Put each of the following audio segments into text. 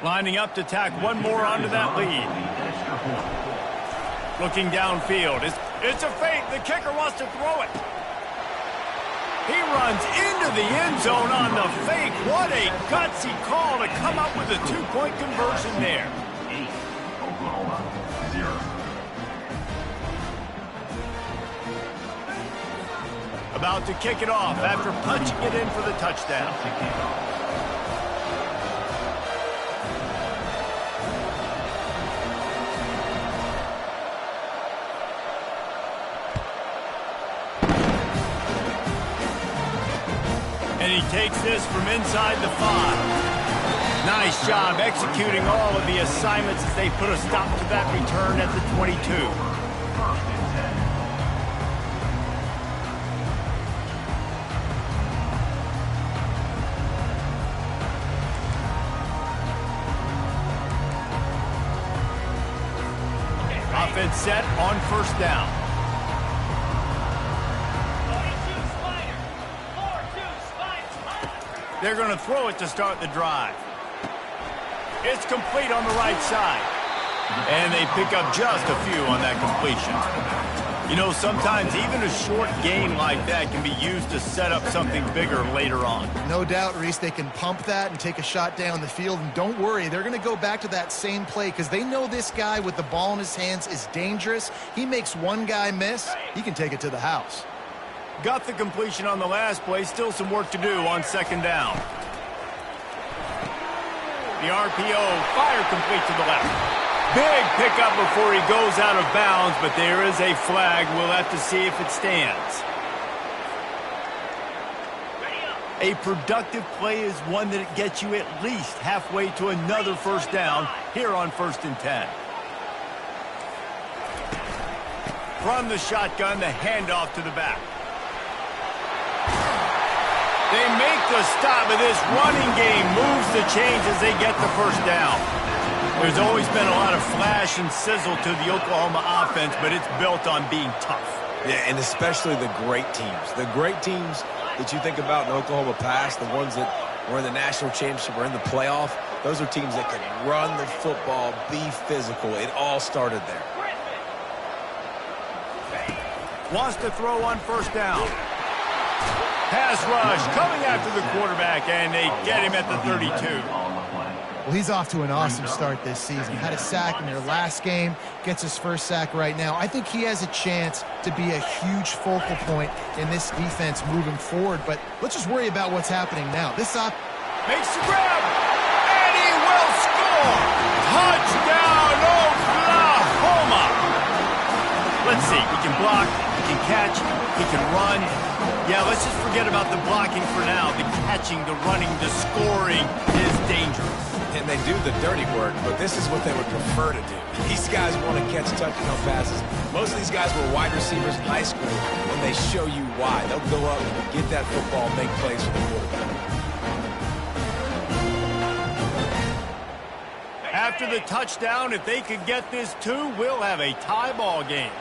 Lining up to tack one more onto that lead. Looking downfield. It's a fake. The kicker wants to throw it. He runs into the end zone on the fake. What a gutsy call to come up with a two-point conversion there. 8, Oklahoma, 0. About to kick it off after punching it in for the touchdown. And he takes this from inside the 5. Nice job executing all of the assignments as they put a stop to that return at the 22. Offense set on first down. They're going to throw it to start the drive. It's complete on the right side. And they pick up just a few on that completion. You know, sometimes even a short gain like that can be used to set up something bigger later on. No doubt, Reese, they can pump that and take a shot down the field. And don't worry, they're going to go back to that same play because they know this guy with the ball in his hands is dangerous. He makes one guy miss, he can take it to the house. Got the completion on the last play. Still some work to do on second down. The RPO fire complete to the left. Big pickup before he goes out of bounds, but there is a flag. We'll have to see if it stands. A productive play is one that gets you at least halfway to another first down here on 1st and 10. From the shotgun, the handoff to the back. They make the stop, but this running game moves the chains as they get the first down. There's always been a lot of flash and sizzle to the Oklahoma offense, but it's built on being tough. Yeah, and especially the great teams. The great teams that you think about in Oklahoma past, the ones that were in the national championship or in the playoff, those are teams that can run the football, be physical. It all started there. Wants to throw on first down. Pass rush coming after the quarterback, and they get him at the 32. Well, he's off to an awesome start this season. Had a sack in their last game, gets his first sack right now. I think he has a chance to be a huge focal point in this defense moving forward, but let's just worry about what's happening now. This makes the grab, and he will score! Touchdown, Oklahoma! Let's see, he can block, he can catch, he can run. Yeah, let's just forget about the blocking for now. The catching, the running, the scoring is dangerous. And they do the dirty work, but this is what they would prefer to do. These guys want to catch touchdown passes. Most of these guys were wide receivers in high school, and they show you why. They'll go up, get that football, make plays for the quarterback. After the touchdown, if they could get this too, we'll have a tie ball game.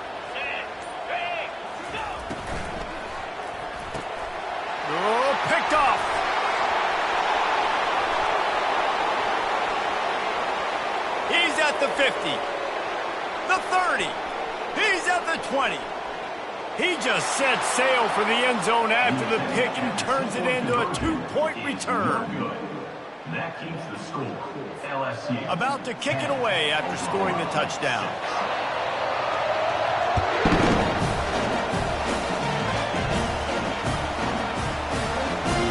Oh, picked off. He's at the 50, the 30, he's at the 20. He just set sail for the end zone after the pick and turns it into a two-point return. That keeps the score. LSU. About to kick it away after scoring the touchdown.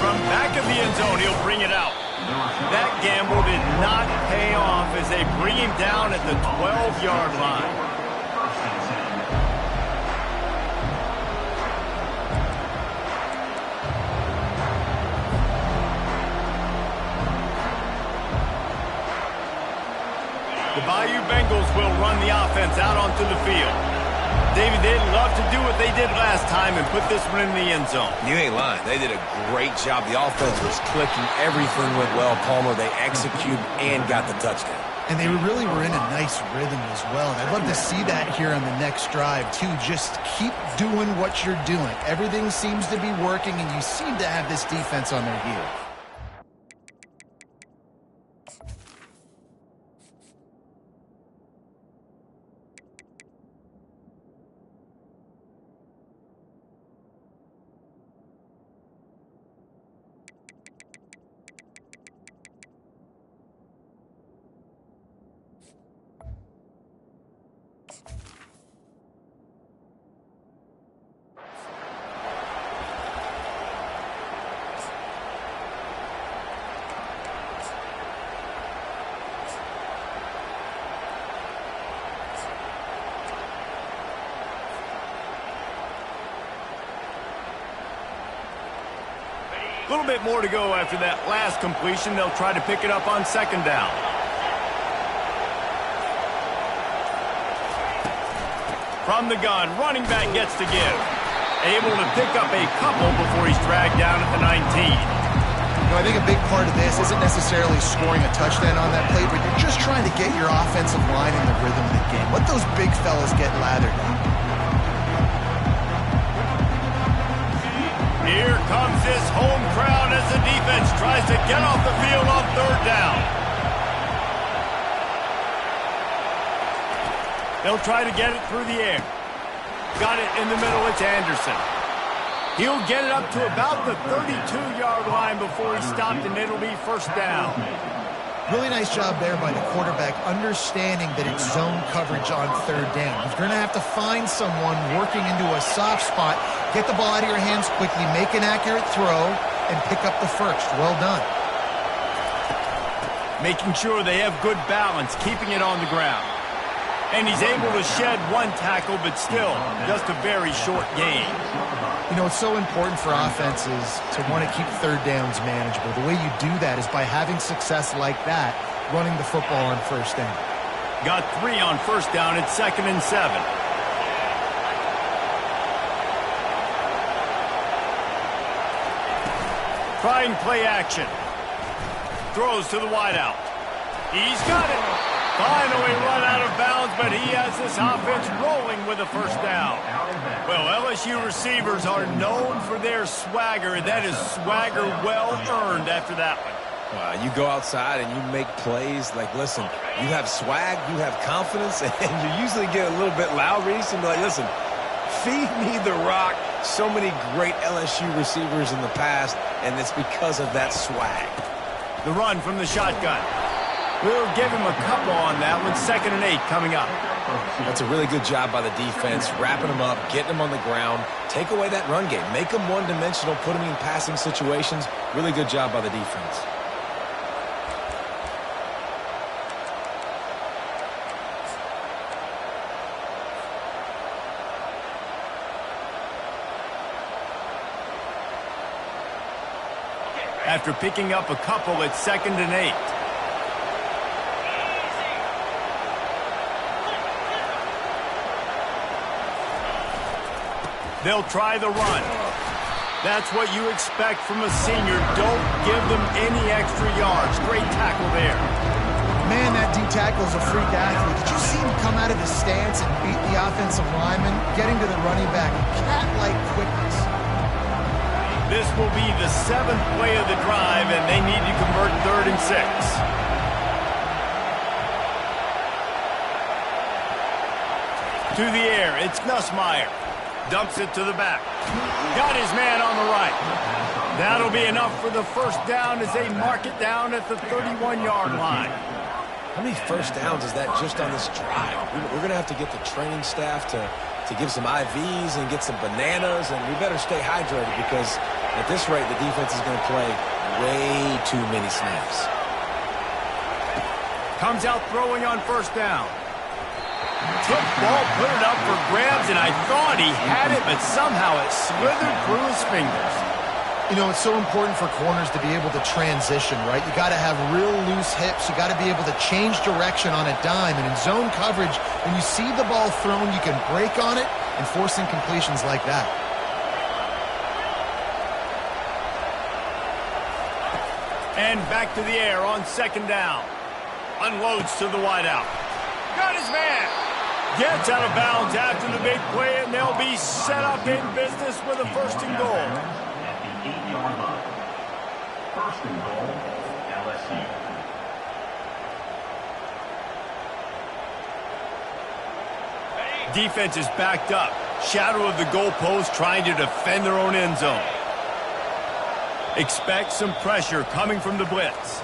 From back of the end zone, he'll bring it out. That gamble did not pay off as they bring him down at the 12-yard line. The Bayou Bengals will run the offense out onto the field. David, they'd love to do what they did last time and put this one in the end zone. You ain't lying. They did a great job. The offense was clicking. Everything went well. Palmer, they executed and got the touchdown. And they really were in a nice rhythm as well. And I'd love to see that here on the next drive, too. Just keep doing what you're doing. Everything seems to be working, and you seem to have this defense on their heels. A little bit more to go after that last completion. They'll try to pick it up on second down. From the gun, running back gets to give. Able to pick up a couple before he's dragged down at the 19. You know, I think a big part of this isn't necessarily scoring a touchdown on that play, but you're just trying to get your offensive line in the rhythm of the game. Let those big fellas get lathered up. Here comes this home crowd as the defense tries to get off the field on third down. They'll try to get it through the air. Got it in the middle. It's Anderson. He'll get it up to about the 32-yard line before he stopped, and it'll be first down. Really nice job there by the quarterback, understanding that it's zone coverage on third down. You're going to have to find someone working into a soft spot, get the ball out of your hands quickly, make an accurate throw, and pick up the first. Well done. Making sure they have good balance, keeping it on the ground. And he's able to shed one tackle, but still just a very short gain. You know, it's so important for offenses to want to keep third downs manageable. The way you do that is by having success like that, running the football on first down. Got 3 on first down at 2nd and 7. Trying play action. Throws to the wideout. He's got it. Finally run out of bounds, but he has this offense rolling with a first down. Well, LSU receivers are known for their swagger, and that is swagger well earned after that one. You go outside and you make plays. Like, listen, you have swag, you have confidence, and you usually get a little bit loud, Reese, and be like, listen, feed me the rock. So many great LSU receivers in the past, and it's because of that swag. The run from the shotgun. We'll give him a couple on that one. 2nd and 8 coming up. That's a really good job by the defense, wrapping them up, getting them on the ground. Take away that run game. Make them one-dimensional, put them in passing situations. Really good job by the defense. After picking up a couple at 2nd and 8. They'll try the run. That's what you expect from a senior. Don't give them any extra yards. Great tackle there. Man, that D tackle is a freak athlete. Did you see him come out of his stance and beat the offensive lineman, getting to the running back? Cat-like quickness. This will be the 7th play of the drive, and they need to convert 3rd and 6. To the air, it's Nussmeier. Dumps it to the back. Got his man on the right. That'll be enough for the first down as they mark it down at the 31-yard line. How many first downs is that just on this drive? We're going to have to get the training staff to give some IVs and get some bananas, and we better stay hydrated because at this rate, the defense is going to play way too many snaps. Comes out throwing on first down. Took ball, put it up for grabs, and I thought he had it, but somehow it slithered through his fingers. You know, it's so important for corners to be able to transition, right? You got to have real loose hips. You got to be able to change direction on a dime. And in zone coverage, when you see the ball thrown, you can break on it and force incompletions like that. And back to the air on 2nd down. Unloads to the wideout. Got his man. Gets out of bounds after the big play, and they'll be set up in business with a 1st and goal. At the 8-yard line. 1st and goal, LSU. Defense is backed up. Shadow of the goalpost trying to defend their own end zone. Expect some pressure coming from the blitz.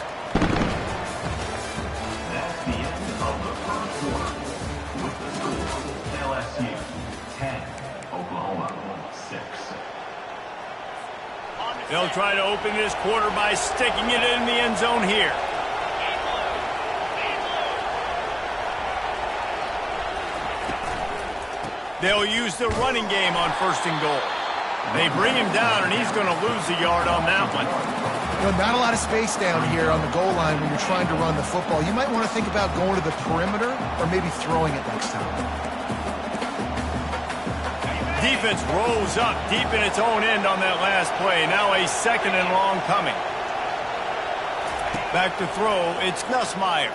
That's the end of the first quarter. With the score, LSU 10, Oklahoma 6. They'll try to open this quarter by sticking it in the end zone here. They'll use the running game on 1st and goal. They bring him down, and he's going to lose a yard on that one. You know, not a lot of space down here on the goal line when you're trying to run the football. You might want to think about going to the perimeter or maybe throwing it next time. Defense rolls up deep in its own end on that last play. Now a 2nd and long coming. Back to throw, it's Nussmeier.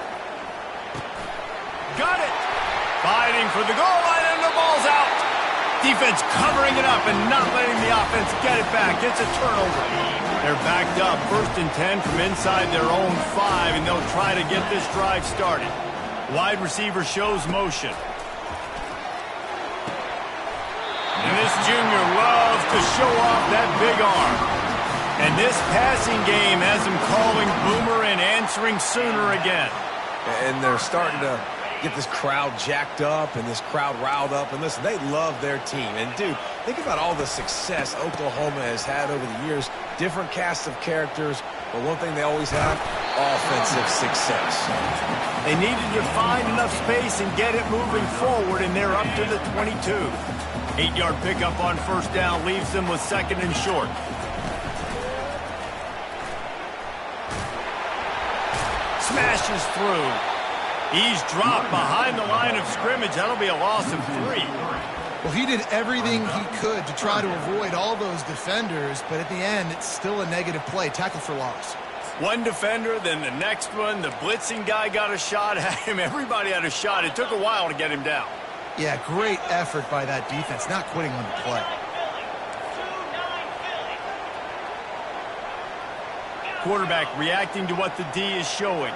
Got it! Fighting for the goal line, and the ball's out. Defense covering it up and not letting the offense get it back. It's a turnover. They're backed up, 1st and 10 from inside their own 5, and they'll try to get this drive started. Wide receiver shows motion. And this junior loves to show off that big arm. And this passing game has him calling Boomer and answering Sooner again. And they're starting to get this crowd jacked up and this crowd riled up. And listen, they love their team. And, dude, think about all the success Oklahoma has had over the years. Different casts of characters. But one thing they always have, offensive success. They needed to find enough space and get it moving forward, and they're up to the 22. 8-yard pickup on 1st down leaves them with 2nd and short. Smashes through. He's dropped behind the line of scrimmage. That'll be a loss of 3. Well, he did everything he could to try to avoid all those defenders, but at the end, it's still a negative play. Tackle for loss. One defender, then the next one. The blitzing guy got a shot at him. Everybody had a shot. It took a while to get him down. Yeah, great effort by that defense, not quitting on the play. Quarterback reacting to what the D is showing.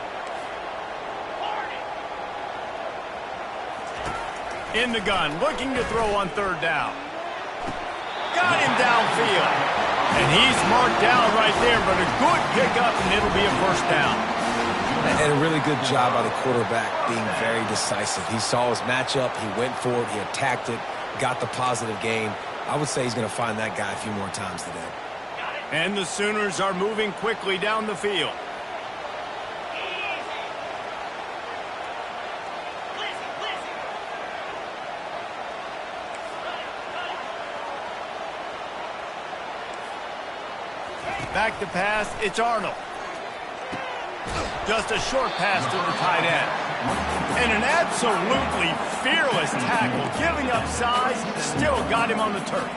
In the gun, looking to throw on 3rd down. Got him downfield. And he's marked down right there, but a good pickup, and it'll be a 1st down. And a really good job by the quarterback being very decisive. He saw his matchup, he went for it, he attacked it, got the positive gain. I would say he's going to find that guy a few more times today. And the Sooners are moving quickly down the field. Back to pass, it's Arnold. Just a short pass to the tight end. And an absolutely fearless tackle, giving up size, still got him on the turf.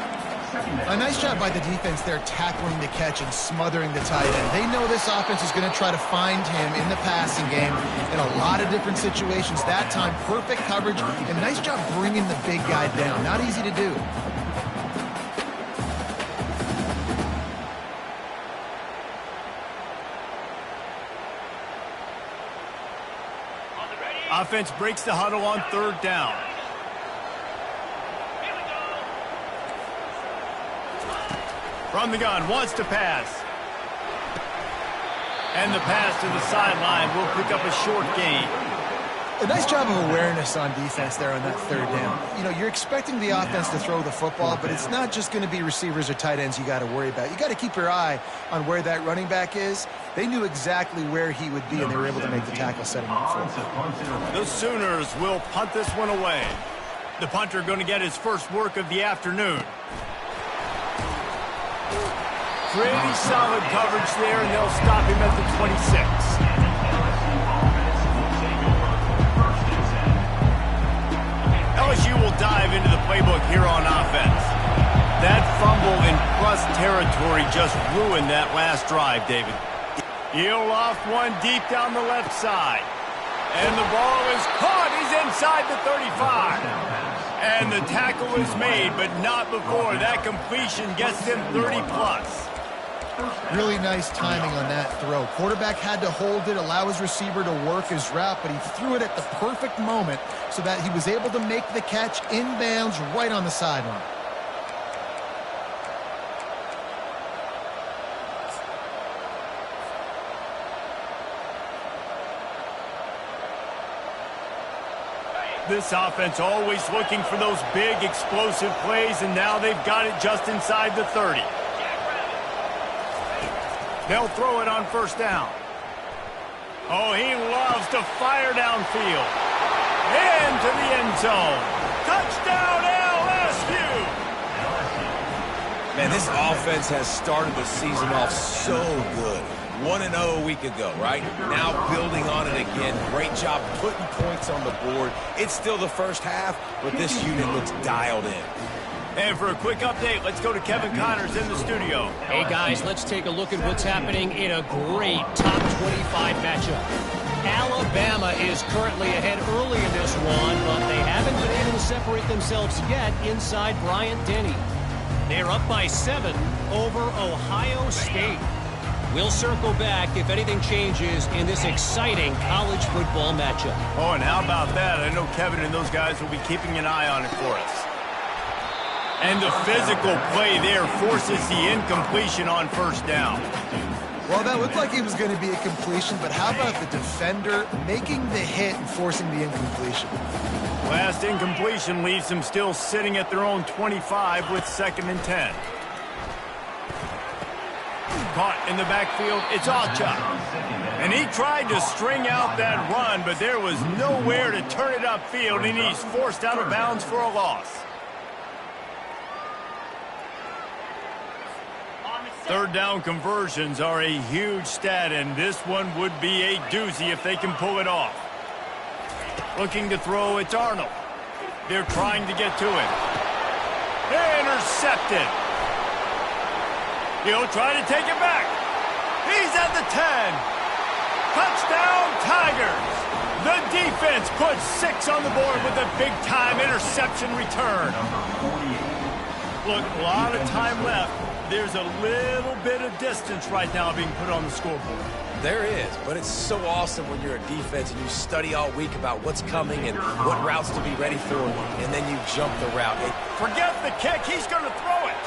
A nice job by the defense there tackling the catch and smothering the tight end. They know this offense is going to try to find him in the passing game in a lot of different situations. That time, perfect coverage and nice job bringing the big guy down. Not easy to do. Offense breaks the huddle on 3rd down. From the gun, wants to pass. And the pass to the sideline will pick up a short gain. A nice job of awareness on defense there on that 3rd down. You know, you're expecting the offense to throw the football, but it's not just going to be receivers or tight ends you got to worry about. You got to keep your eye on where that running back is. They knew exactly where he would be, and they were able to make the tackle, set him up for it. The Sooners will punt this one away. The punter going to get his first work of the afternoon. Pretty solid coverage there, and they'll stop him at the 26. LSU will dive into the playbook here on offense. That fumble in plus territory just ruined that last drive, David. He'll loft one deep down the left side. And the ball is caught. He's inside the 35. And the tackle is made, but not before. That completion gets him 30-plus. Really nice timing on that throw. Quarterback had to hold it, allow his receiver to work his route, but he threw it at the perfect moment so that he was able to make the catch inbounds right on the sideline. This offense always looking for those big, explosive plays, and now they've got it just inside the 30. They'll throw it on 1st down. Oh, he loves to fire downfield. Into the end zone. Touchdown, LSU! Man, this offense has started the season off so good. 1-0 a week ago, right? Now building on it again. Great job putting points on the board. It's still the first half, but this unit looks dialed in. And for a quick update, let's go to Kevin Connors in the studio. Hey, guys, let's take a look at what's happening in a great top 25 matchup. Alabama is currently ahead early in this one, but they haven't been able to separate themselves yet inside Bryant-Denny. They're up by 7 over Ohio State. We'll circle back if anything changes in this exciting college football matchup. Oh, and how about that? I know Kevin and those guys will be keeping an eye on it for us. And the physical play there forces the incompletion on first down. Well, that looked like it was going to be a completion, but how about the defender making the hit and forcing the incompletion? Last incompletion leaves them still sitting at their own 25 with 2nd and 10. Caught in the backfield, it's Acha. And he tried to string out that run, but there was nowhere to turn it upfield, and he's forced out of bounds for a loss. 3rd down conversions are a huge stat, and this one would be a doozy if they can pull it off. Looking to throw, it's Arnold. They're trying to get to it. Intercepted. He'll try to take it back. He's at the 10. Touchdown, Tigers. The defense puts 6 on the board with a big-time interception return. Look, a lot of time left. There's a little bit of distance right now being put on the scoreboard. There is, but it's so awesome when you're a defense and you study all week about what's coming and what routes to be ready for, and then you jump the route. Forget the kick. He's going to throw it.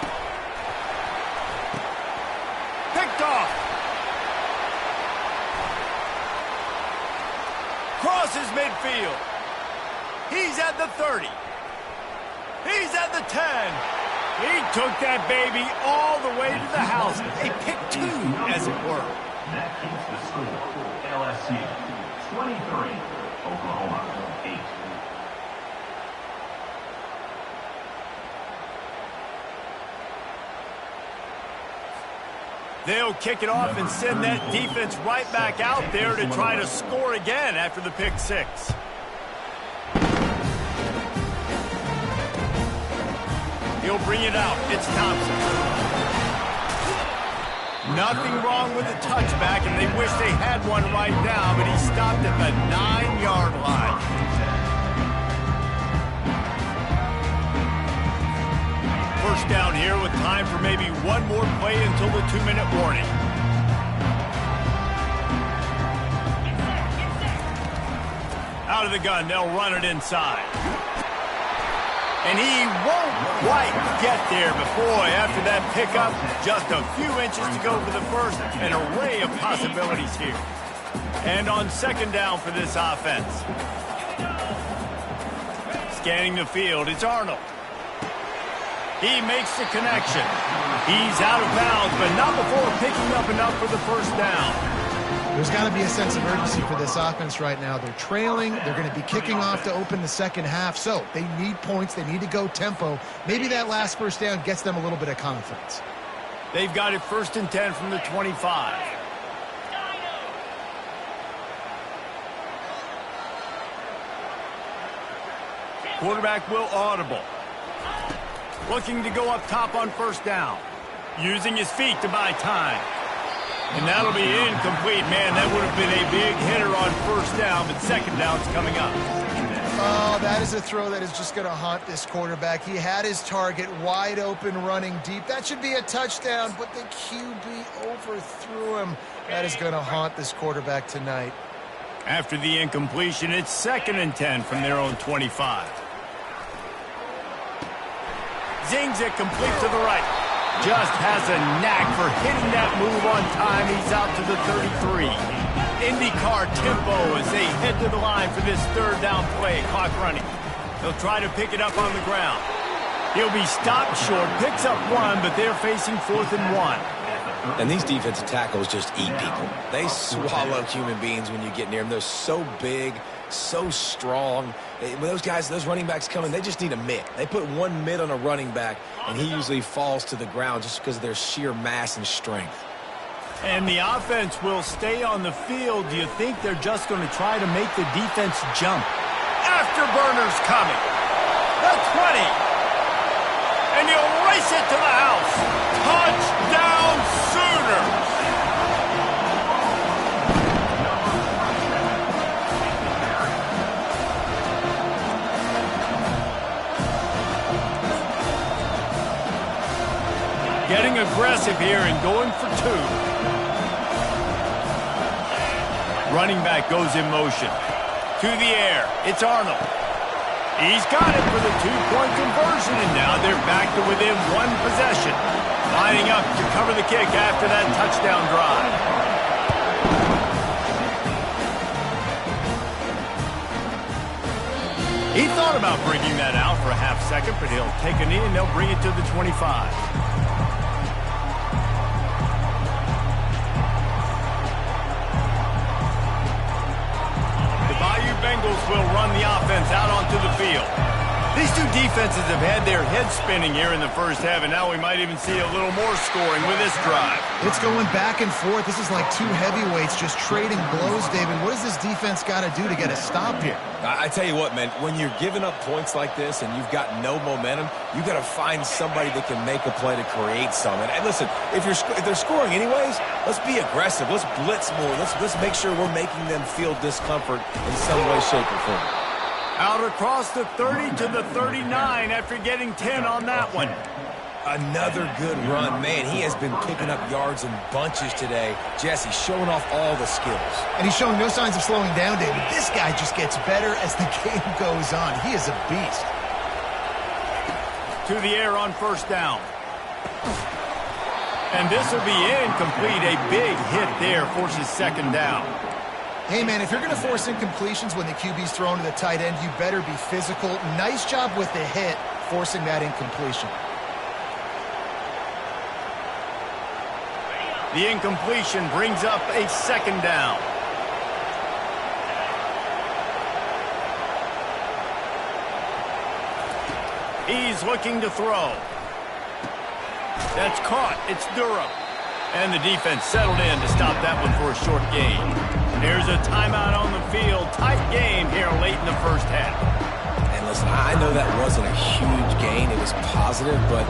Picked off. Crosses midfield. He's at the 30. He's at the 10. He took that baby all the way to the house. A pick 2, as it were. That keeps the score. LSU 23, Oklahoma 8. They'll kick it off and send that defense right back out there to try to score again after the pick 6. He'll bring it out. It's Thompson. Nothing wrong with the touchback, and they wish they had one right now, but he stopped at the 9-yard line. First down here with time for maybe one more play until the 2-minute warning. Out of the gun, they'll run it inside. And he won't quite get there, but boy, after that pickup, just a few inches to go for the first, an array of possibilities here. And on 2nd down for this offense. Scanning the field, it's Arnold. He makes the connection. He's out of bounds, but not before picking up enough for the first down. There's got to be a sense of urgency for this offense right now. They're trailing. They're going to be kicking off to open the 2nd half, so they need points. They need to go tempo. Maybe that last first down gets them a little bit of confidence. They've got it 1st and 10 from the 25. Quarterback will audible. Looking to go up top on 1st down. Using his feet to buy time. And that'll be incomplete. Man, that would have been a big hitter on 1st down, but 2nd down's coming up. Oh, that is a throw that is just going to haunt this quarterback. He had his target wide open, running deep. That should be a touchdown, but the QB overthrew him. That is going to haunt this quarterback tonight. After the incompletion, it's 2nd and 10 from their own 25. Zings it complete to the right. Just has a knack for hitting that move on time. He's out to the 33. IndyCar tempo as they head to the line for this 3rd down play. Clock running. They'll try to pick it up on the ground. He'll be stopped short. Picks up 1, but they're facing 4th and 1. And these defensive tackles just eat people. They swallow human beings when you get near them. They're so big, so strong. When those guys, those running backs come in, they just need a mid. They put one mid on a running back, and he usually falls to the ground just because of their sheer mass and strength. And the offense will stay on the field. Do you think they're just going to try to make the defense jump? Afterburners coming. The 20. And he'll race it to the house. Touchdown Sooners. Getting aggressive here and going for two. Running back goes in motion. To the air. It's Arnold. He's got it for the two-point conversion, and now they're back to within one possession. Lining up to cover the kick after that touchdown drive. He thought about bringing that out for a half second, but he'll take a knee and they'll bring it to the 25. Bengals will run the offense out onto the field. These two defenses have had their heads spinning here in the first half, and now we might even see a little more scoring with this drive. It's going back and forth. This is like two heavyweights just trading blows, David. What does this defense got to do to get a stop here? I tell you what, man, when you're giving up points like this and you've got no momentum, you got to find somebody that can make a play to create some. And listen, if they're scoring anyways, let's be aggressive. Let's blitz more. Let's make sure we're making them feel discomfort in some way, shape, or form. Out across the 30 to the 39 after getting 10 on that one. Another good run. Man, he has been picking up yards in bunches today. Jesse showing off all the skills. And he's showing no signs of slowing down, David. This guy just gets better as the game goes on. He is a beast. To the air on first down. And this will be incomplete. A big hit there forces second down. Hey, man, if you're going to force incompletions when the QB's thrown to the tight end, you better be physical. Nice job with the hit, forcing that incompletion. The incompletion brings up a second down. He's looking to throw. That's caught. It's Durham. And the defense settled in to stop that one for a short gain. Here's a timeout on the field. Tight game here late in the first half. And listen, I know that wasn't a huge gain. It was positive, but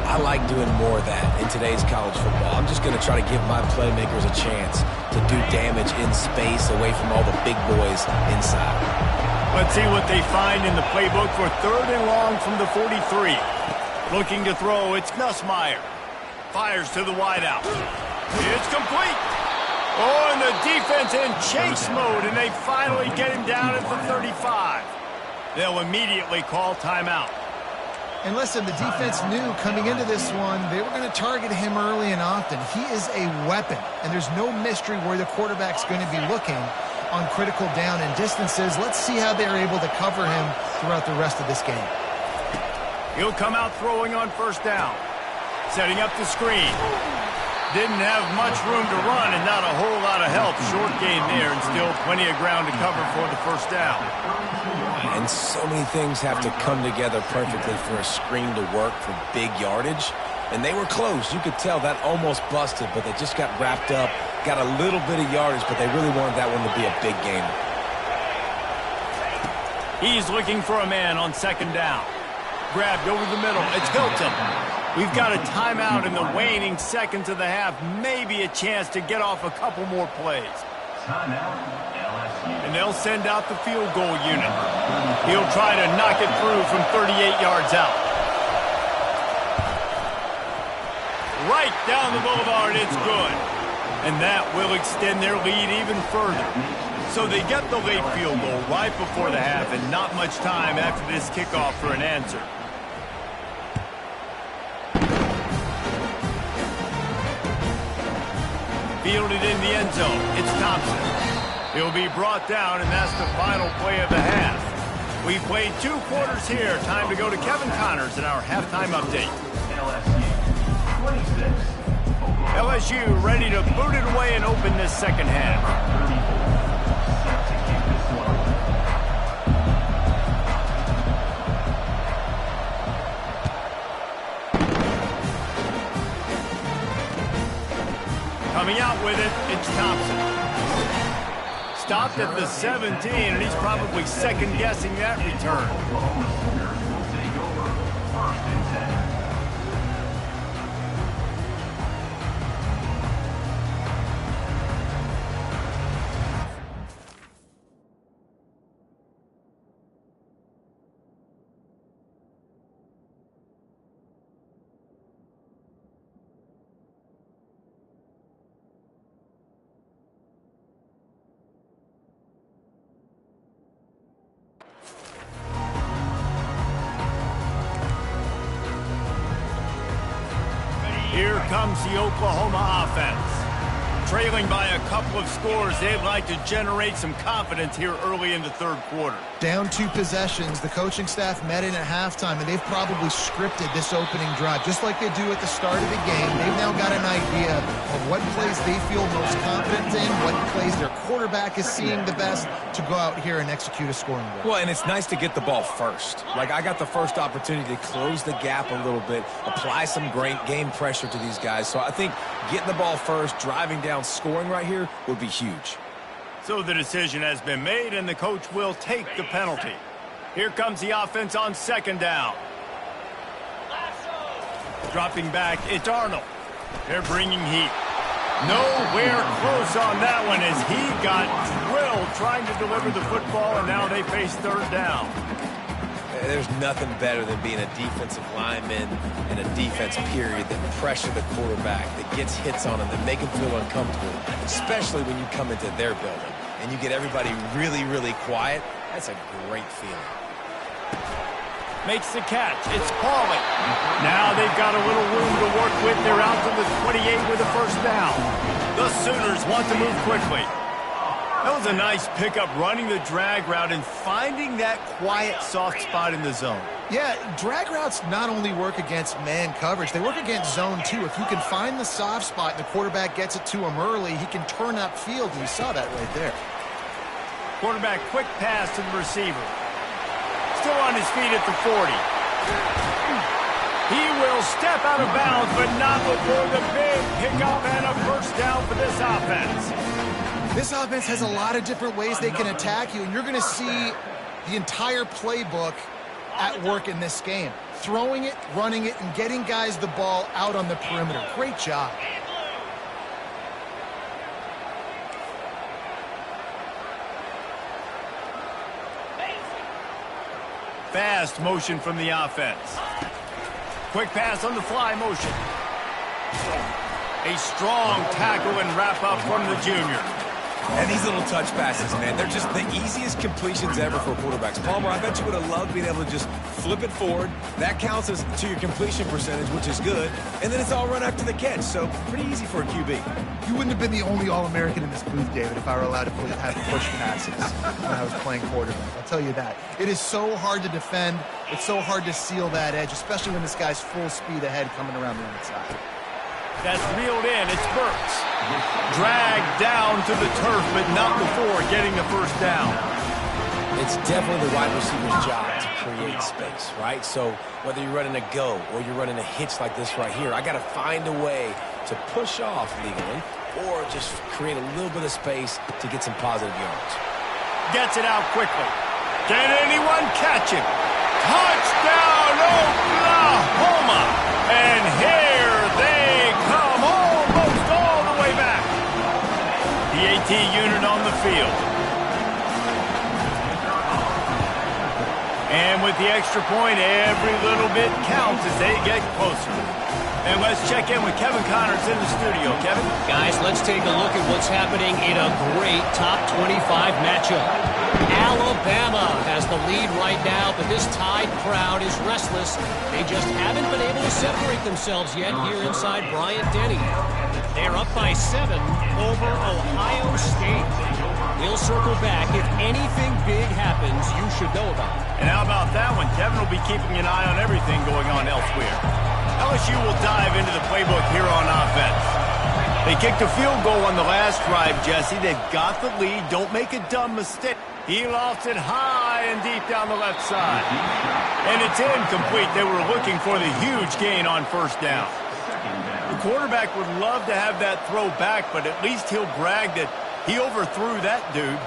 I like doing more of that in today's college football. I'm just going to try to give my playmakers a chance to do damage in space away from all the big boys inside. Let's see what they find in the playbook for third and long from the 43. Looking to throw, it's Nussmeier. Fires to the wideout. It's complete. Oh, and the defense in chase mode, and they finally get him down at the 35. They'll immediately call timeout. And listen, the defense knew coming into this one, they were going to target him early and often. He is a weapon, and there's no mystery where the quarterback's going to be looking on critical down and distances. Let's see how they're able to cover him throughout the rest of this game. He'll come out throwing on first down. Setting up the screen. Didn't have much room to run and not a whole lot of help. Short gain there and still plenty of ground to cover for the first down. And so many things have to come together perfectly for a screen to work for big yardage. And they were close. You could tell that almost busted, but they just got wrapped up, got a little bit of yardage, but they really wanted that one to be a big gainer. He's looking for a man on second down. Grabbed over the middle. It's Hilton. We've got a timeout in the waning seconds of the half. Maybe a chance to get off a couple more plays. And they'll send out the field goal unit. He'll try to knock it through from 38 yards out. Right down the boulevard, it's good. And that will extend their lead even further. So they get the late field goal right before the half and not much time after this kickoff for an answer. Fielded in the end zone. It's Thompson. He'll be brought down, and that's the final play of the half. We played 2 quarters here. Time to go to Kevin Connors in our halftime update. LSU ready to boot it away and open this second half. stopped at the 17, and he's probably second-guessing that return. Oklahoma Sooners will take over 1st and 10. Here comes the Oklahoma offense. Trailing by a couple of scores, they'd like to generate some confidence here early in the third quarter. Down 2 possessions, the coaching staff met in at halftime, and they've probably scripted this opening drive, just like they do at the start of the game. They've now got an idea of what plays they feel most confident in, what plays their quarterback is seeing the best to go out here and execute a scoring drive. Well, and it's nice to get the ball first. Like, I got the first opportunity to close the gap a little bit, apply some great game pressure to these guys. So I think getting the ball first, driving down, scoring right here would be huge. So the decision has been made, and the coach will take the penalty. Here comes the offense on second down. Dropping back, it's Arnold. They're bringing heat. Nowhere close on that one as he got drilled trying to deliver the football, and now they face third down. There's nothing better than being a defensive lineman in a defense period that pressure the quarterback, that gets hits on him, that make him feel uncomfortable, especially when you come into their building and you get everybody really, really quiet. That's a great feeling. Makes the catch. It's Pauly. Now they've got a little room to work with. They're out to the 28 with a first down. The Sooners want to move quickly. That was a nice pickup, running the drag route and finding that quiet, soft spot in the zone. Yeah, drag routes not only work against man coverage, they work against zone too. If you can find the soft spot and the quarterback gets it to him early, he can turn upfield, and you saw that right there. Quarterback quick pass to the receiver. Still on his feet at the 40. He will step out of bounds, but not before the big pickup and a first down for this offense. This offense has a lot of different ways they can attack you, and you're going to see the entire playbook at work in this game. Throwing it, running it, and getting guys the ball out on the perimeter. Great job. Fast motion from the offense. Quick pass on the fly motion. A strong tackle and wrap up from the junior. And these little touch passes, man, they're just the easiest completions ever for quarterbacks. Palmer, I bet you would have loved being able to just flip it forward. That counts as to your completion percentage, which is good. And then it's all run after the catch, so pretty easy for a QB. You wouldn't have been the only All-American in this booth, David, if I were allowed to have push passes when I was playing quarterback. I'll tell you that. It is so hard to defend. It's so hard to seal that edge, especially when this guy's full speed ahead coming around the inside. That's reeled in. It's Burks. Dragged down to the turf, but not before getting the first down. It's definitely the wide receiver's job to create space, right? So whether you're running a go or you're running a hitch like this right here, I got to find a way to push off legally or just create a little bit of space to get some positive yards. Gets it out quickly. Can anyone catch him? Touchdown, Oklahoma! And here they come, almost all the way back. The AT unit on the field. And with the extra point, every little bit counts as they get closer. And let's check in with Kevin Connors in the studio. Kevin? Guys, let's take a look at what's happening in a great top 25 matchup. Alabama has the lead right now, but this Tide crowd is restless. They just haven't been able to separate themselves yet here inside Bryant-Denny. They're up by 7 over Ohio State. We'll circle back. If anything big happens, you should know about it. And how about that one? Kevin will be keeping an eye on everything going on elsewhere. LSU will dive into the playbook here on offense. They kicked a field goal on the last drive, Jesse. They've got the lead. Don't make a dumb mistake. He lost it high and deep down the left side. And it's incomplete. They were looking for the huge gain on first down. The quarterback would love to have that throw back, but at least he'll brag that He overthrew that dude.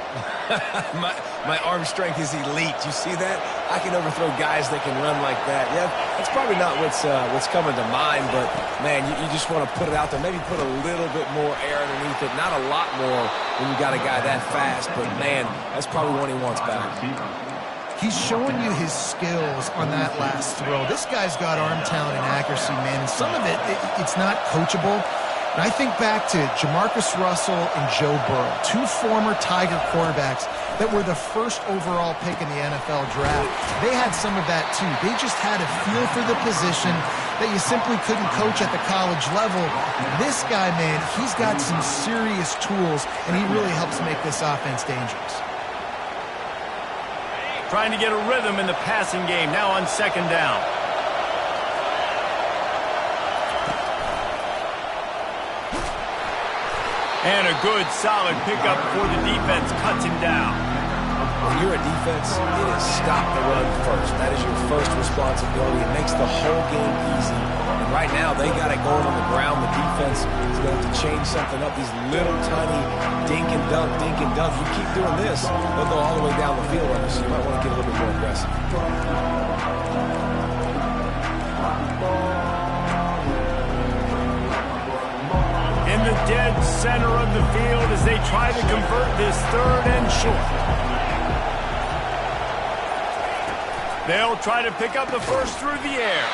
my arm strength is elite. You see that? I can overthrow guys that can run like that. Yeah, that's probably not what's coming to mind, but, man, you just want to put it out there. Maybe put a little bit more air underneath it. Not a lot more when you got a guy that fast, but, man, that's probably one he wants back. He's showing you his skills on that last throw. This guy's got arm talent and accuracy, man. And some of it's not coachable. And I think back to Jamarcus Russell and Joe Burrow, two former Tiger quarterbacks that were the first overall pick in the NFL draft. They had some of that, too. They just had a feel for the position that you simply couldn't coach at the college level. This guy, man, he's got some serious tools, and he really helps make this offense dangerous. Trying to get a rhythm in the passing game, now on second down. And a good, solid pickup before the defense cuts him down. When you're a defense, it is stop the run first. That is your first responsibility. It makes the whole game easy. And right now, they got it going on the ground. The defense is going to have to change something up. These little tiny dink and dunk, dink and dunk. You keep doing this, they'll go all the way down the field on you, so you might want to get a little bit more aggressive. In the dead center of the field as they try to convert this third and short. They'll try to pick up the first through the air.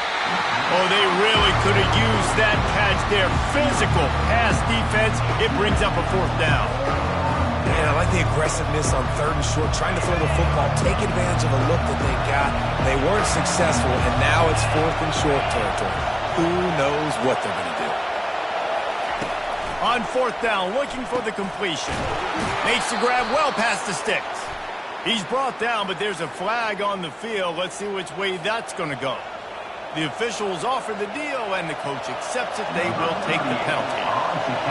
Oh, they really could have used that catch there. Physical pass defense. It brings up a fourth down. Man, I like the aggressiveness on third and short, trying to throw the football, take advantage of a look that they got. They weren't successful, and now it's fourth and short territory. Who knows what they're going to do? On fourth down, looking for the completion. Makes the grab well past the sticks. He's brought down, but there's a flag on the field. Let's see which way that's going to go. The officials offer the deal, and the coach accepts it. They will take the penalty.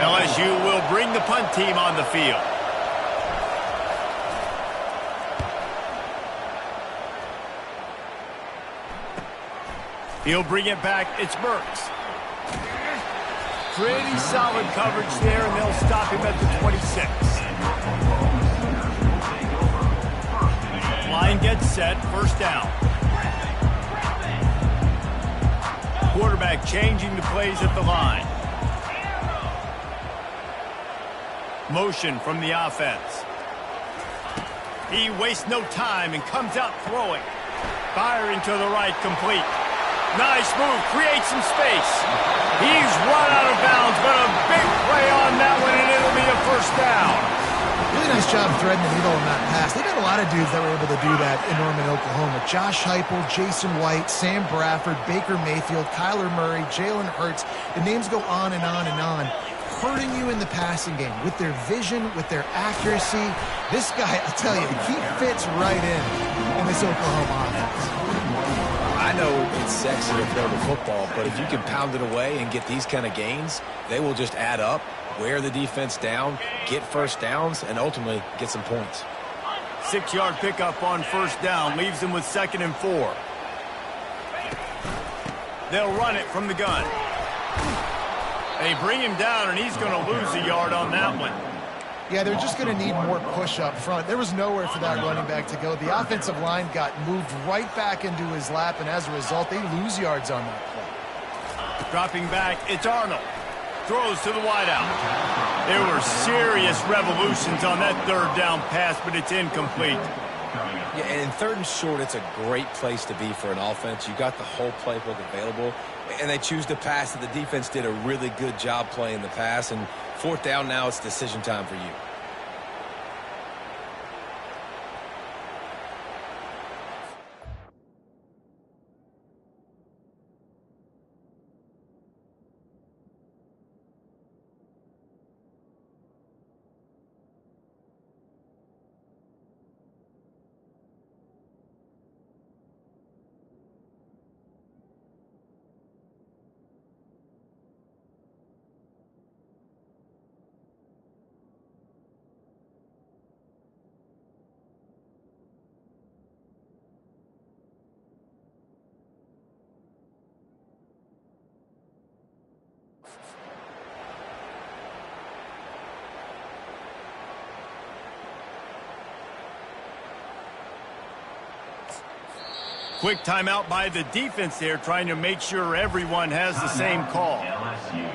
LSU will bring the punt team on the field. He'll bring it back. It's Burks. Pretty solid coverage there, and they'll stop him at the 26. Line gets set, first down. Quarterback changing the plays at the line. Motion from the offense. He wastes no time and comes out throwing. Firing to the right, complete. Nice move, creates some space. He's run out of bounds, but a big play on that one, and it'll be a first down. Really nice job threading the needle on that pass. They've got a lot of dudes that were able to do that in Norman, Oklahoma. Josh Heupel, Jason White, Sam Bradford, Baker Mayfield, Kyler Murray, Jalen Hurts. The names go on and on and on. Hurting you in the passing game with their vision, with their accuracy. This guy, I tell you, he fits right in this Oklahoma offense. I know it's sexy to throw the football, but if you can pound it away and get these kind of gains, they will just add up, wear the defense down, get first downs, and ultimately get some points. 6-yard pickup on first down leaves them with 2nd and 4. They'll run it from the gun. They bring him down, and he's going to lose a yard on that one. Yeah, they're just going to need more push up front. There was nowhere for that running back to go. The offensive line got moved right back into his lap, and as a result, they lose yards on that play. Dropping back, it's Arnold. Throws to the wideout. There were serious revolutions on that third down pass, but it's incomplete. Yeah, and in third and short, it's a great place to be for an offense. You got the whole playbook available, and they choose to pass it. The defense did a really good job playing the pass, and fourth down now, it's decision time for you. Quick timeout by the defense there, trying to make sure everyone has the same call. LSU.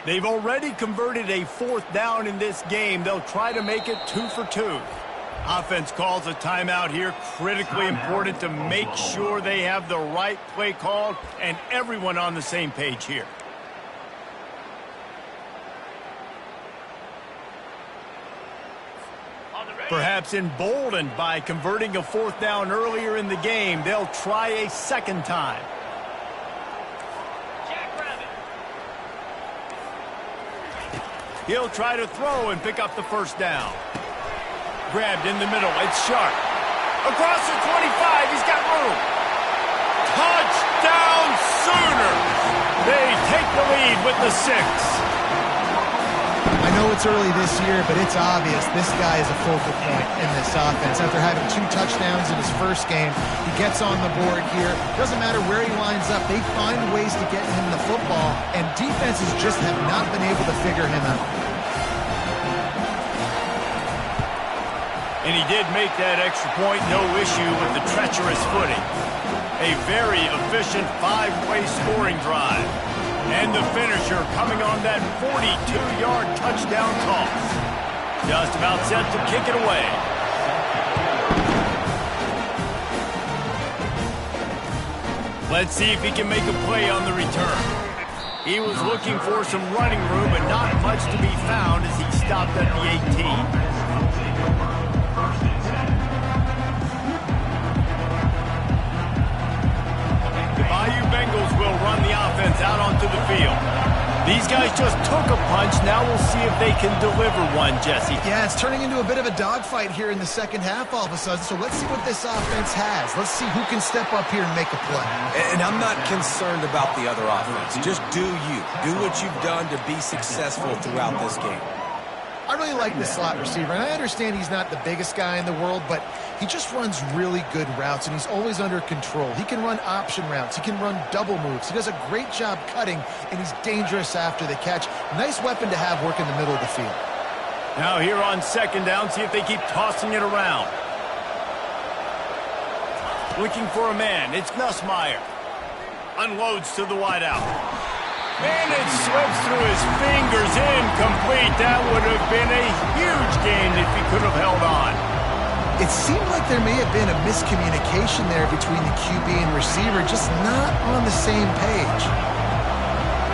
They've already converted a 4th down in this game. They'll try to make it 2 for 2. Offense calls a timeout here. Critically important to make sure they have the right play called and everyone on the same page here. Perhaps emboldened by converting a 4th down earlier in the game, they'll try a 2nd time. He'll try to throw and pick up the 1st down. Grabbed in the middle. It's Sharp. Across the 25. He's got room. Touchdown Sooners. They take the lead with the 6. I know it's early this year, but it's obvious this guy is a focal point in this offense. After having 2 touchdowns in his first game, he gets on the board here. Doesn't matter where he lines up. They find ways to get him the football, and defenses just have not been able to figure him out. And he did make that extra point, no issue with the treacherous footing. A very efficient 5-play scoring drive. And the finisher coming on that 42-yard touchdown toss. Just about set to kick it away. Let's see if he can make a play on the return. He was looking for some running room, but not much to be found as he stopped at the 18. Bayou Bengals will run the offense out onto the field. These guys just took a punch. Now we'll see if they can deliver one, Jesse. Yeah, it's turning into a bit of a dogfight here in the second half all of a sudden. So let's see what this offense has. Let's see who can step up here and make a play. And I'm not concerned about the other offense. Just do you. Do what you've done to be successful throughout this game. I really like this slot receiver, and I understand he's not the biggest guy in the world, but he just runs really good routes, and he's always under control. He can run option routes. He can run double moves. He does a great job cutting, and he's dangerous after the catch. Nice weapon to have work in the middle of the field. Now here on 2nd down, see if they keep tossing it around. Looking for a man. It's Nussmeier. Unloads to the wideout. And it slips through his fingers, incomplete. That would have been a huge gain if he could have held on. It seemed like there may have been a miscommunication there between the QB and receiver, just not on the same page.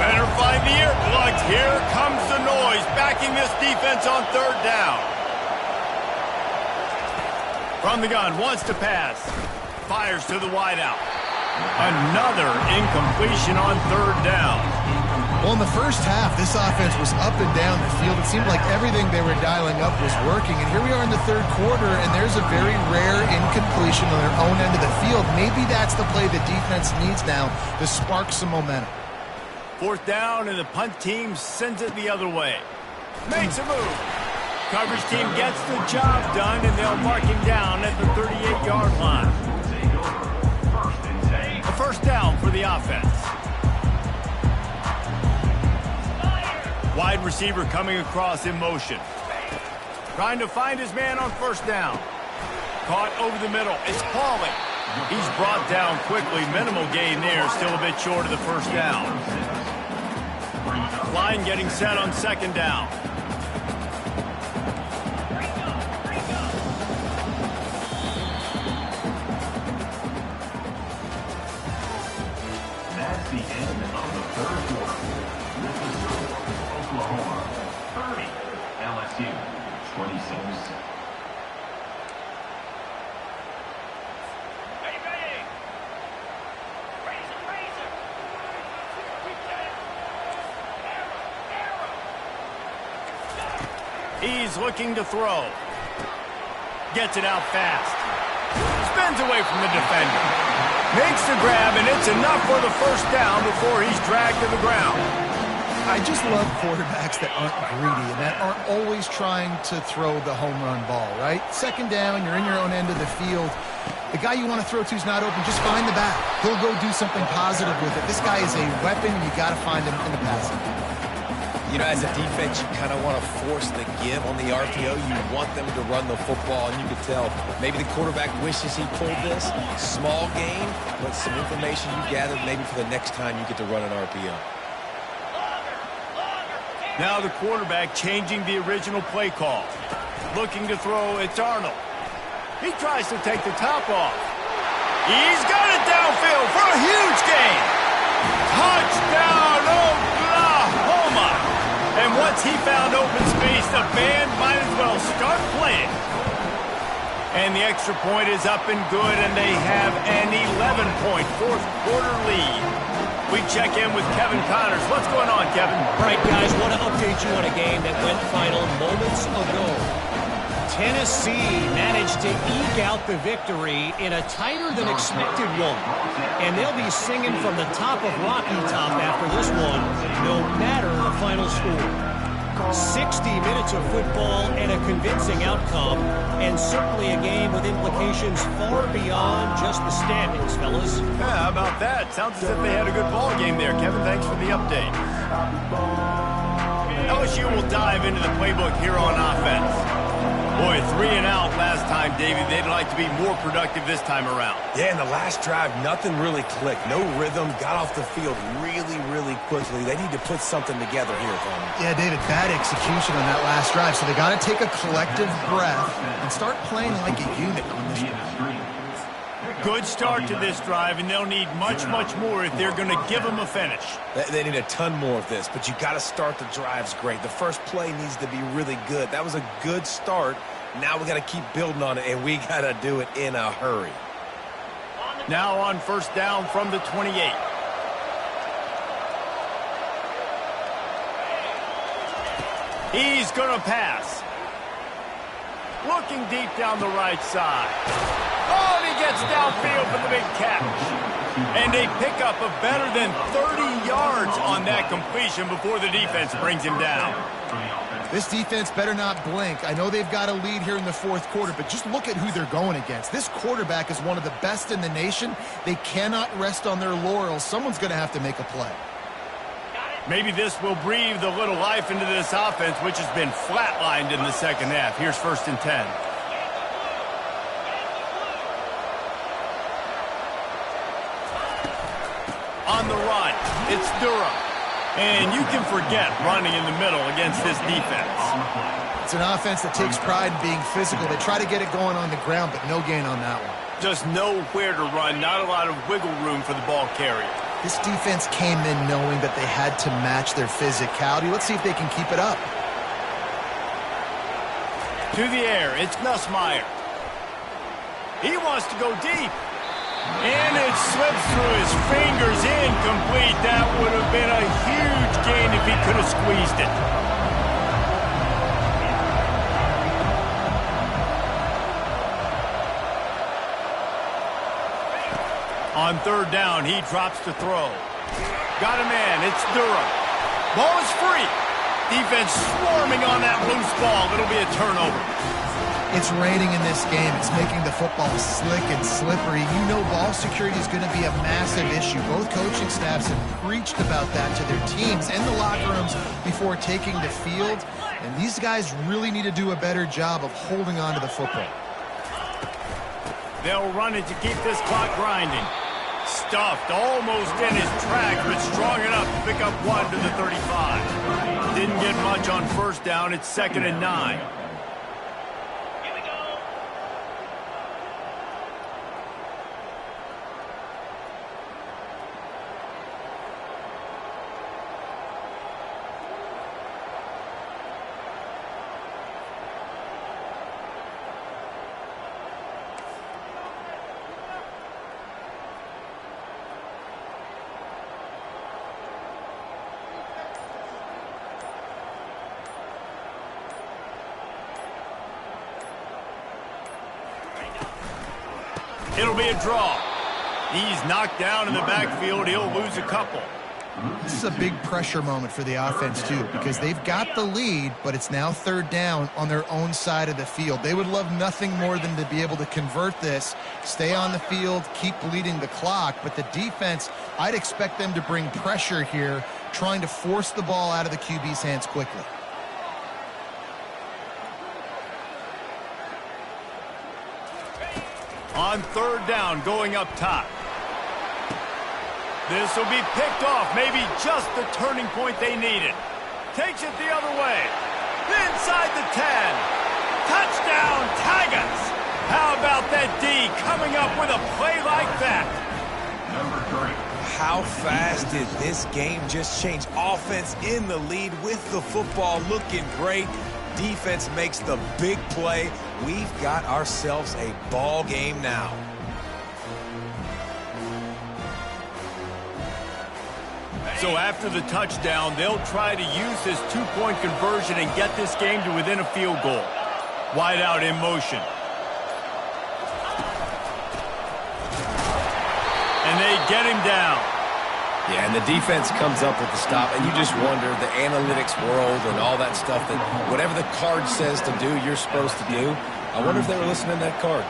Better find the ear plugs. Here comes the noise, backing this defense on 3rd down. From the gun, wants to pass. Fires to the wideout. Another incompletion on 3rd down. Well, in the first half, this offense was up and down the field. It seemed like everything they were dialing up was working. And here we are in the 3rd quarter, and there's a very rare incompletion on their own end of the field. Maybe that's the play the defense needs now to spark some momentum. 4th down, and the punt team sends it the other way. Makes a move. Coverage team gets the job done, and they'll mark him down at the 38-yard line. A 1st down for the offense. Wide receiver coming across in motion. Trying to find his man on 1st down. Caught over the middle. It's Pauly. He's brought down quickly. Minimal gain there. Still a bit short of the 1st down. Line getting set on 2nd down. That's the end of the 3rd quarter. This is Oklahoma 30, LSU 26. He's looking to throw. Gets it out fast. Spins away from the defender. Makes the grab, and it's enough for the first down before he's dragged to the ground. I just love quarterbacks that aren't greedy and that aren't always trying to throw the home run ball, right? Second down, you're in your own end of the field. The guy you want to throw to is not open. Just find the back. He'll go do something positive with it. This guy is a weapon, and you got to find him in the passing game. You know, as a defense, you kind of want to force the give on the RPO. You want them to run the football, and you can tell maybe the quarterback wishes he pulled this. Small gain, but some information you gathered maybe for the next time you get to run an RPO. Now the quarterback changing the original play call. Looking to throw, it's Arnold. He tries to take the top off. He's got it downfield for a huge gain. Touchdown, Oklahoma! And once he found open space, the band might as well start playing. And the extra point is up and good, and they have an 11-point fourth quarter lead. We check in with Kevin Connors. What's going on, Kevin? All right, guys, want to update you on a game that went final moments ago. Tennessee managed to eke out the victory in a tighter than expected one. And they'll be singing from the top of Rocky Top after this one, no matter the final score. 60 minutes of football and a convincing outcome, and certainly a game with implications far beyond just the standings, fellas. Yeah, how about that? Sounds as if they had a good ball game there. Kevin, thanks for the update. LSU will dive into the playbook here on offense. Boy, 3 and out last time, Davey. They'd like to be more productive this time around. Yeah, in the last drive, nothing really clicked. No rhythm, got off the field really quickly. They need to put something together here, Tony. Yeah, David, bad execution on that last drive. So they got to take a collective breath and start playing like a unit on this one. Good start to this drive, and they'll need much more if they're going to give them a finish. They need a ton more of this, but you got to start the drives great. The first play needs to be really good. That was a good start. Now we got to keep building on it, and we got to do it in a hurry. Now on first down from the 28. He's going to pass. Looking deep down the right side. Oh, and he gets downfield for the big catch. And they pick up a better than 30 yards on that completion before the defense brings him down. This defense better not blink. I know they've got a lead here in the fourth quarter, but just look at who they're going against. This quarterback is one of the best in the nation. They cannot rest on their laurels. Someone's going to have to make a play. Maybe this will breathe a little life into this offense, which has been flatlined in the second half. Here's 1st and 10. On the run, it's Durham. And you can forget running in the middle against this defense. It's an offense that takes pride in being physical. They try to get it going on the ground, but no gain on that one. Just nowhere to run, not a lot of wiggle room for the ball carrier. This defense came in knowing that they had to match their physicality. Let's see if they can keep it up. To the air, it's Nussmeier. He wants to go deep. And it slips through his fingers, incomplete. That would have been a huge gain if he could have squeezed it. On third down, he drops to throw. Got a man, it's Durham. Ball is free. Defense swarming on that loose ball. It'll be a turnover. It's raining in this game. It's making the football slick and slippery. You know ball security is going to be a massive issue. Both coaching staffs have preached about that to their teams and the locker rooms before taking the field. And these guys really need to do a better job of holding on to the football. They'll run it to keep this clock grinding. Stuffed almost in his tracks, but strong enough to pick up 1 to the 35. Didn't get much on first down. It's 2nd and 9. It'll be a draw. He's knocked down in the backfield. He'll lose a couple. This is a big pressure moment for the offense, too, because they've got the lead, but it's now third down on their own side of the field. They would love nothing more than to be able to convert this, stay on the field, keep bleeding the clock. But the defense, I'd expect them to bring pressure here, trying to force the ball out of the QB's hands quickly. On third down, going up top. This will be picked off, maybe just the turning point they needed. Takes it the other way. Inside the 10. Touchdown, Tigers. How about that D coming up with a play like that? Number 3. How fast did this game just change? Offense in the lead with the football, looking great. Defense makes the big play. We've got ourselves a ball game now. So after the touchdown, they'll try to use this two-point conversion and get this game to within a field goal. Wide out in motion. And they get him down. Yeah, and the defense comes up with the stop, and you just wonder, the analytics world and all that stuff, that whatever the card says to do, you're supposed to do. I wonder if they were listening to that card.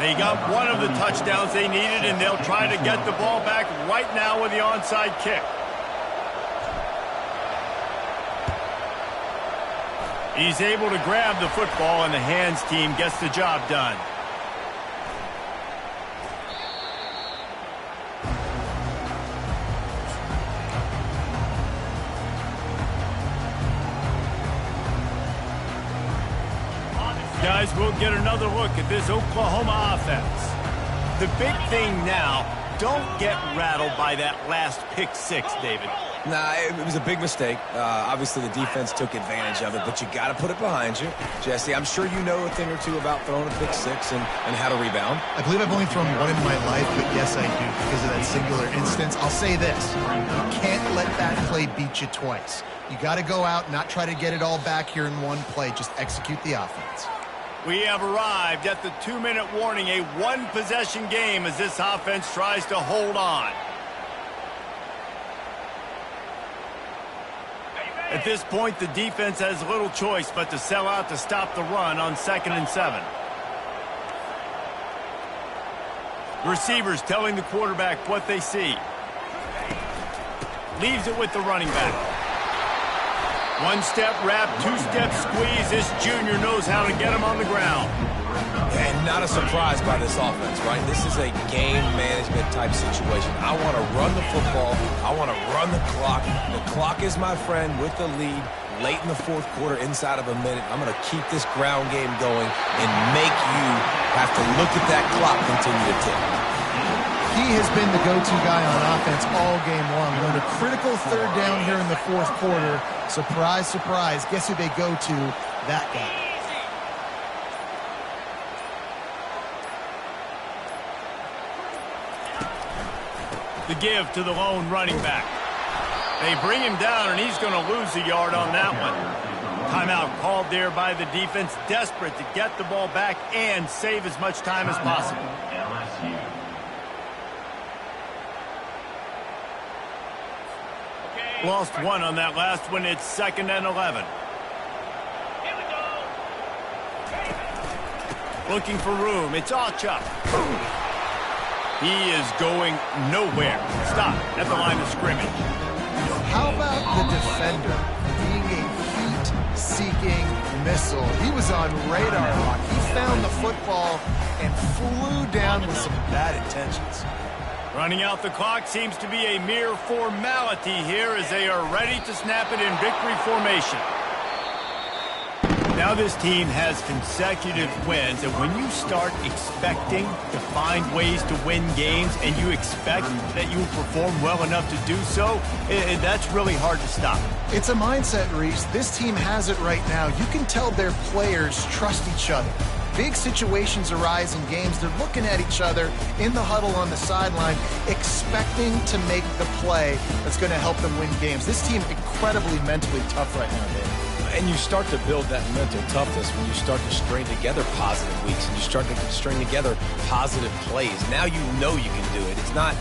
They got one of the touchdowns they needed, and they'll try to get the ball back right now with the onside kick. He's able to grab the football, and the hands team gets the job done. Guys, we'll get another look at this Oklahoma offense. The big thing now, don't get rattled by that last pick six, David. Nah, it was a big mistake. Obviously, the defense took advantage of it, but you got to put it behind you. Jesse, I'm sure you know a thing or two about throwing a pick six and how to rebound. I believe I've only thrown one in my life, but yes, I do, because of that singular instance. I'll say this. You can't let that play beat you twice. You got to go out, not try to get it all back here in one play. Just execute the offense. We have arrived at the 2-minute warning, a one-possession game as this offense tries to hold on. At this point, the defense has little choice but to sell out to stop the run on 2nd and 7. Receivers telling the quarterback what they see. Leaves it with the running back. One-step wrap, two-step squeeze. This junior knows how to get him on the ground. And not a surprise by this offense, right? This is a game management type situation. I want to run the football. I want to run the clock. The clock is my friend with the lead late in the fourth quarter, inside of a minute. I'm going to keep this ground game going and make you have to look at that clock continue to tick. He has been the go-to guy on offense all game long. We're in a critical third down here in the fourth quarter. Surprise, surprise. Guess who they go to? That guy. The give to the lone running back. They bring him down, and he's going to lose a yard on that one. Timeout called there by the defense, desperate to get the ball back and save as much time as possible. Lost one on that last one. It's 2nd and 11. Looking for room. It's Achuk. He is going nowhere. Stop at the line of scrimmage. How about the defender being a heat-seeking missile? He was on radar lock. He found the football and flew down with some bad intentions. Running out the clock seems to be a mere formality here as they are ready to snap it in victory formation. Now this team has consecutive wins, and when you start expecting to find ways to win games and you expect that you will perform well enough to do so, that's really hard to stop. It's a mindset, Reese. This team has it right now. You can tell their players trust each other. Big situations arise in games. They're looking at each other in the huddle on the sideline, expecting to make the play that's going to help them win games. This team incredibly mentally tough right now, Dave. And you start to build that mental toughness when you start to string together positive weeks and you start to string together positive plays. Now you know you can do it. It's not,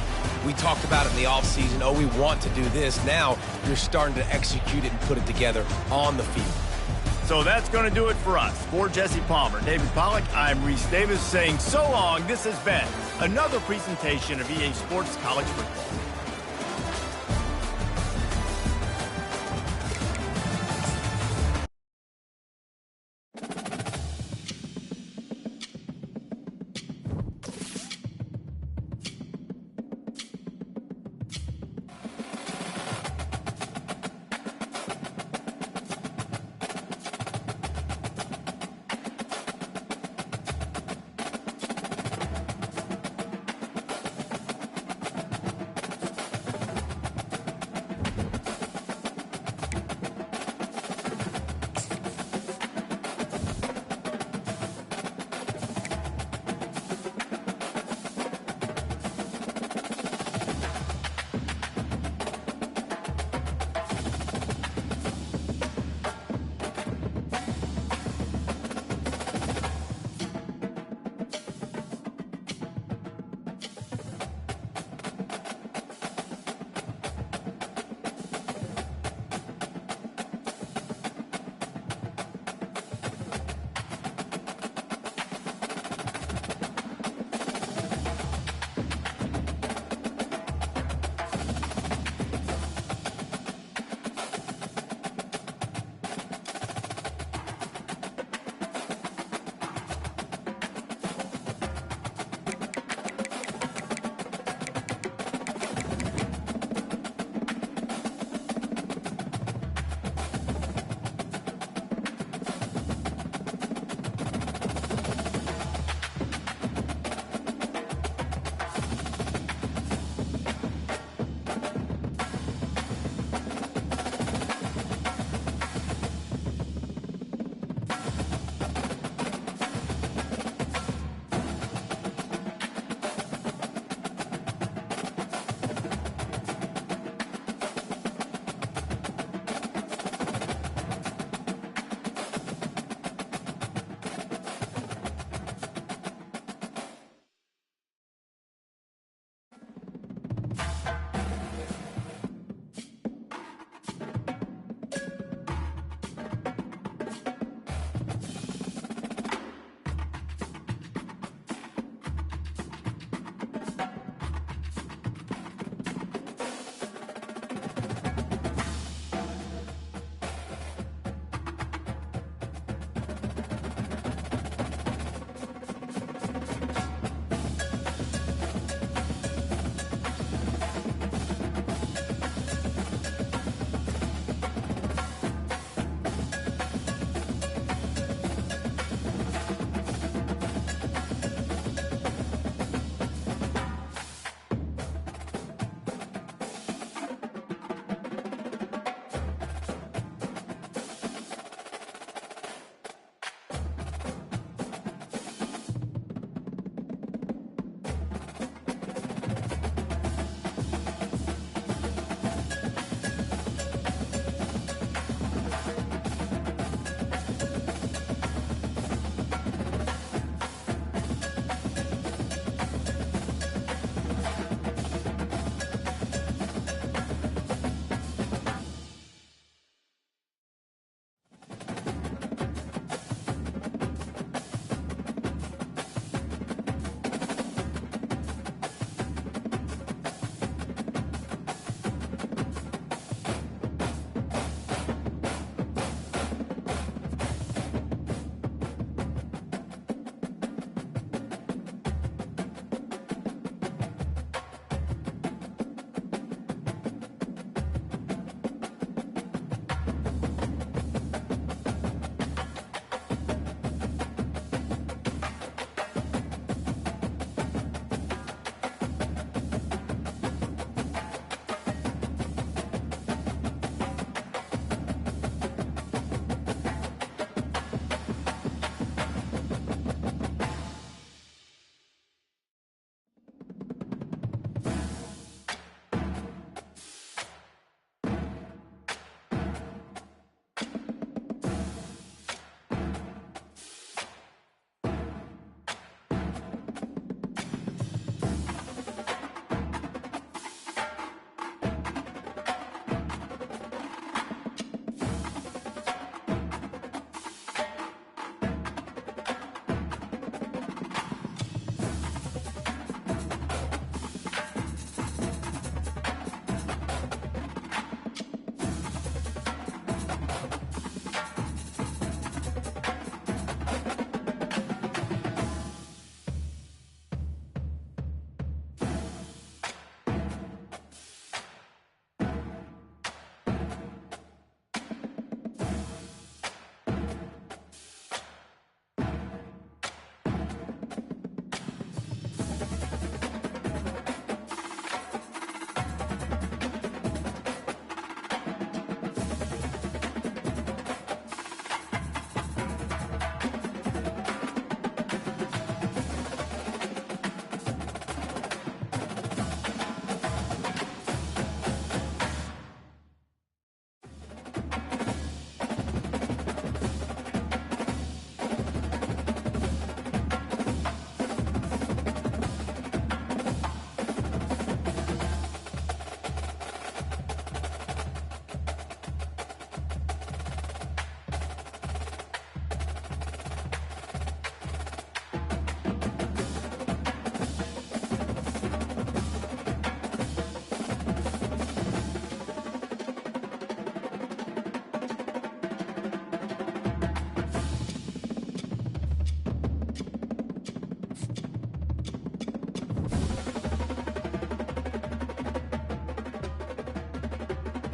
we talked about it in the offseason, oh, we want to do this. Now you're starting to execute it and put it together on the field. So that's going to do it for us. For Jesse Palmer, David Pollack, I'm Reese Davis saying so long. This has been another presentation of EA Sports College Football.